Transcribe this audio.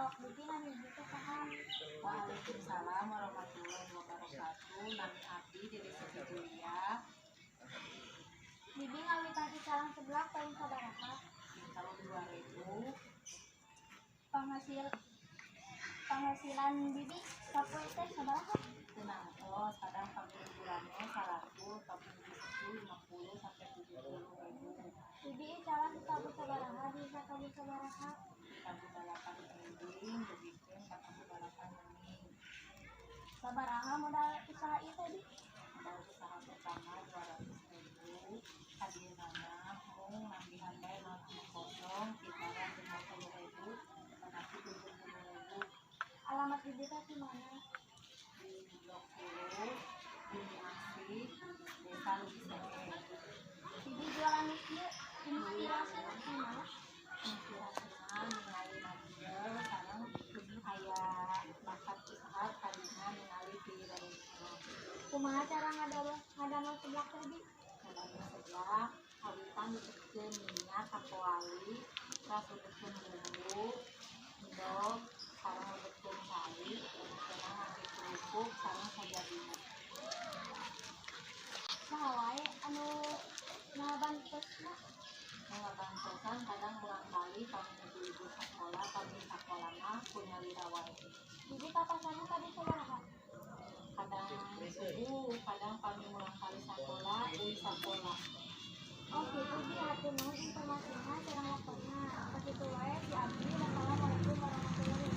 sok bibi nami gitu paham. Waalaikumsalam warahmatullahi wabarakatuh. Nami abdi Dede Siti Julia. Bibi ngawitan isalang sebelah tahun sabaraha? Tahun 2000. Penghasilan bibi sapoe teh sabaraha? Tenang tos, kadang pagi bulannya 100, tapi di 50 sampai 70 ribu. Bibi isalang sabu sabaraha bisa kabu sabaraha? Kabu balapan keliling, begitu kabu balapan bening. Sabaraha modal usaha ieu teh, Bi? Modal usaha pertama 200 ribu. Hadir nama, mung nambihan bae 0,0, kisaran 50 ribu, nanti 70 ribu. Alamat bibi teh di mana? Di Blok 10, Bumi Asih, Desa Lugisenge. Bibi jualan ieu inspirasi di mana? Inspirasinya ningali Nadia, sekarang lebih aya bakat usaha tadinya ningali di Indonesia. Kumaha cara ngadamel seblak teh, Bi? Kadang sebelah habitan ditekeun minyak kapoali, terus ditekeun bumbu, endog, sareng ditekeun cai, sekarang ngasih kerupuk, sareng sajadinya. Saha wae anu ngabantosna? Ngabantosan kadang ulang kali kami ibu-ibu sekolah, kami sekolah mah punya wirawai. Bibi papasanna tadi sabaraha? Kadang subuh, kadang kami ulang kali sekolah, sekolah. Oh gitu, Bi. Hatur nuhun informasinya, sareng waktuna. Sakitu wae si abdi. Wassalamualaikum warahmatullahi wabarakatuh.